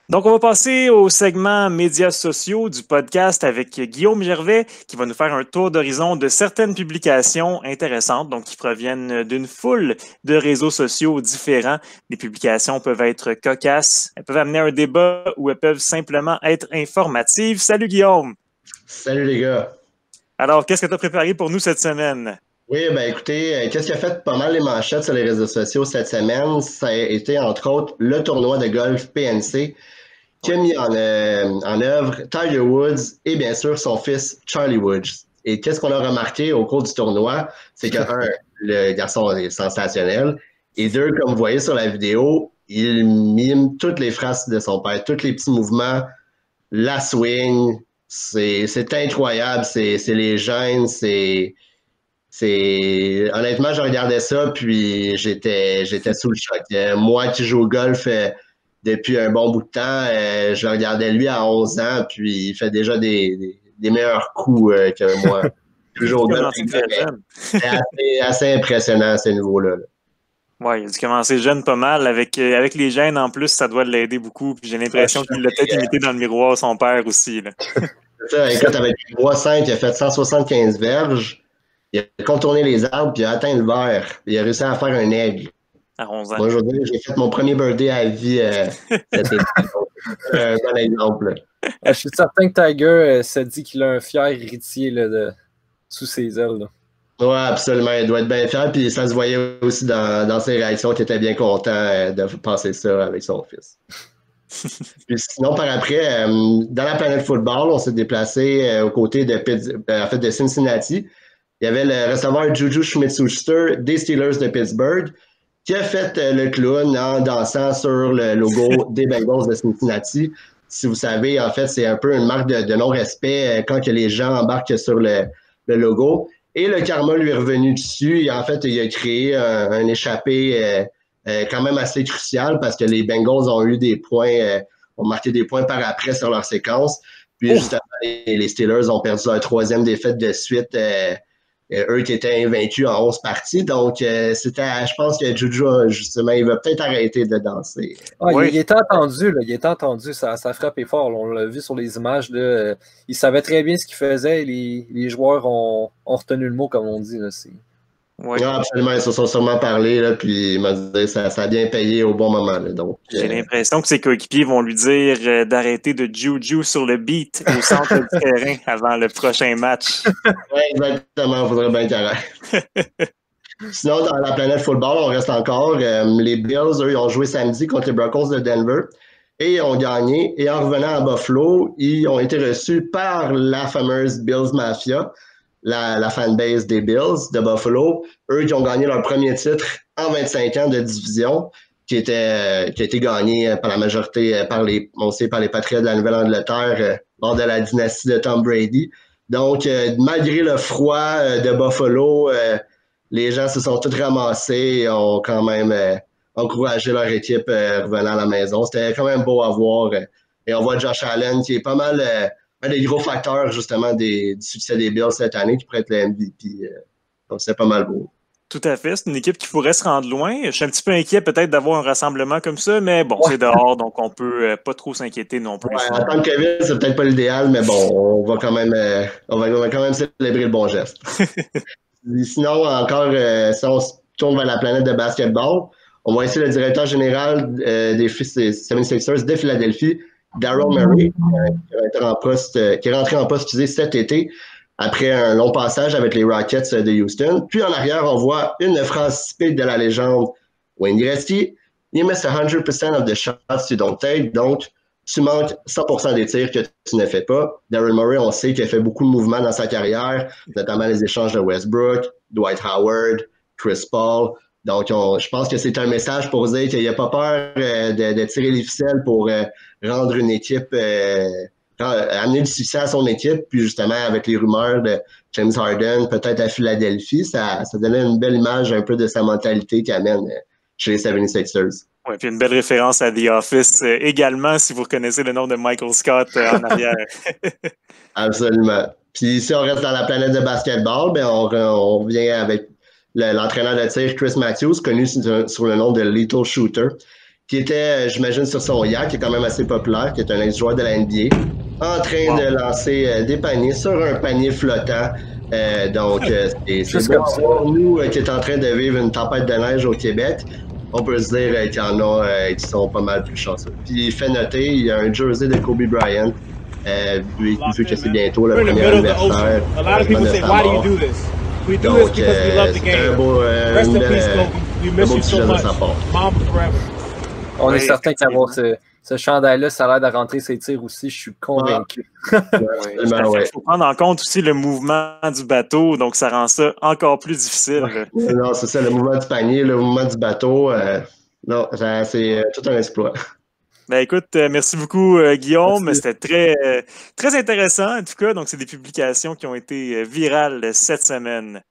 Donc, on va passer au segment médias sociaux du podcast avec Guillaume Gervais qui va nous faire un tour d'horizon de certaines publications intéressantes, donc qui proviennent d'une foule de réseaux sociaux différents. Les publications peuvent être cocasses, elles peuvent amener un débat ou elles peuvent simplement être informatives. Salut Guillaume! Salut les gars! Alors, qu'est-ce que tu as préparé pour nous cette semaine? Oui, ben écoutez, qu'est-ce qui a fait pas mal les manchettes sur les réseaux sociaux cette semaine? Ça a été entre autres le tournoi de golf PNC qui a mis en œuvre Tiger Woods et bien sûr son fils Charlie Woods. Et qu'est-ce qu'on a remarqué au cours du tournoi? C'est que, un, le garçon est sensationnel, et deux, comme vous voyez sur la vidéo, il mime toutes les phrases de son père, tous les petits mouvements, la swing, c'est incroyable, c'est les gènes, honnêtement, je regardais ça, puis j'étais sous le choc. Moi qui joue au golf depuis un bon bout de temps, je regardais lui à 11 ans, puis il fait déjà des meilleurs coups que moi. Toujours au golf, c'est assez impressionnant à ce niveau-là. Oui, il a dû commencer jeune pas mal. Avec les gènes en plus, ça doit l'aider beaucoup. Puis j'ai l'impression qu'il l'a peut-être imité dans le miroir son père aussi. Là. C'est ça, écoute, avec 3-5, il a fait 175 verges. Il a contourné les arbres, puis il a atteint le verre. Il a réussi à faire un aigle. À 11 ans. Moi, aujourd'hui, j'ai fait mon premier birthday à vie cet été. Un bon exemple. Je suis certain que Tiger s'est dit qu'il a un fier héritier là, sous ses ailes. Là. Oui, absolument. Il doit être bien fier. Puis ça se voyait aussi dans ses réactions qu'il était bien content de passer ça avec son fils. Puis sinon, par après, dans la planète football, on s'est déplacé aux côtés de Cincinnati. Il y avait le receveur Juju Smith-Schuster des Steelers de Pittsburgh qui a fait le clown en dansant sur le logo des Bengals de Cincinnati. Si vous savez, en fait, c'est un peu une marque de non-respect quand que les gens embarquent sur le logo. Et le karma lui est revenu dessus. Et en fait, il a créé un échappé quand même assez crucial parce que les Bengals ont eu des points, ont marqué des points par après sur leur séquence. Puis justement, les Steelers ont perdu leur troisième défaite de suite. Eux qui étaient invaincus en 11 parties. Donc, je pense que Juju, justement, il va peut-être arrêter de danser. Ah, oui. Il était attendu, là. Il était attendu. Ça frappait fort. Là. On l'a vu sur les images. Là. Il savait très bien ce qu'il faisait. Les joueurs ont retenu le mot, comme on dit. Là. Oui. Non, absolument, ils se sont sûrement parlé, là, puis il m'a dit ça a bien payé au bon moment. Là, donc, j'ai l'impression que ses coéquipiers vont lui dire d'arrêter de juju sur le beat au centre du terrain avant le prochain match. Oui, exactement, il faudrait bien qu'il arrête. Sinon, dans la planète football, on reste encore. Les Bills, eux, ils ont joué samedi contre les Broncos de Denver et ils ont gagné. Et en revenant à Buffalo, ils ont été reçus par la fameuse Bills Mafia, la fanbase des Bills de Buffalo, eux qui ont gagné leur premier titre en 25 ans de division, qui a été gagné par la majorité par les Patriots de la Nouvelle-Angleterre lors de la dynastie de Tom Brady. Donc, malgré le froid de Buffalo, les gens se sont tous ramassés et ont quand même encouragé leur équipe revenant à la maison. C'était quand même beau à voir. Et on voit Josh Allen qui est pas mal un des gros facteurs, justement, du succès des Bills cette année, qui pourrait être le MVP. Donc, c'est pas mal beau. Tout à fait. C'est une équipe qui pourrait se rendre loin. Je suis un petit peu inquiet peut-être d'avoir un rassemblement comme ça, mais bon, c'est dehors, donc on peut pas trop s'inquiéter non plus. En tant que COVID, c'est peut-être pas l'idéal, mais bon, on va quand même célébrer le bon geste. Sinon, encore, si on se tourne vers la planète de basketball, on voit ici le directeur général des 76ers de Philadelphie, Daryl Morey, qui est rentré en poste cet été après un long passage avec les Rockets de Houston. Puis en arrière, on voit une phrase typique de la légende Wayne Gretzky. You miss 100% of the shots you don't take. Donc, tu manques 100% des tirs que tu ne fais pas. Daryl Morey, on sait qu'il a fait beaucoup de mouvements dans sa carrière, notamment les échanges de Westbrook, Dwight Howard, Chris Paul. Donc, je pense que c'est un message pour dire qu'il n'y a pas peur de tirer les ficelles pour rendre une équipe, amener du succès à son équipe. Puis justement, avec les rumeurs de James Harden, peut-être à Philadelphie, ça donnait une belle image un peu de sa mentalité qu'il amène chez les 76ers. Oui, puis une belle référence à The Office également, si vous reconnaissez le nom de Michael Scott en arrière. Absolument. Puis si on reste dans la planète de basketball, ben on revient avec l'entraîneur de tir Chris Matthews, connu sur le nom de Little Shooter, qui était, j'imagine, sur son yacht, qui est quand même assez populaire, qui est un ex-joueur de la NBA, en train de lancer des paniers sur un panier flottant. Donc, c'est beau à voir, nous, qui est en train de vivre une tempête de neige au Québec. On peut se dire qu'il y en a qui sont pas mal plus chanceux. Puis, il fait noter, il y a un jersey de Kobe Bryant, vu que c'est bientôt le premier anniversaire. Donc, c'est un beau petit geste de sa part. On est certain qu'avoir ce chandail-là, ça a l'air de rentrer ses tirs aussi, je suis convaincu. Il faut prendre en compte aussi le mouvement du bateau, donc ça rend ça encore plus difficile. Non, c'est ça, le mouvement du panier, le mouvement du bateau. Non, c'est tout un exploit. Ben écoute, merci beaucoup Guillaume, c'était très intéressant en tout cas, donc c'est des publications qui ont été virales cette semaine.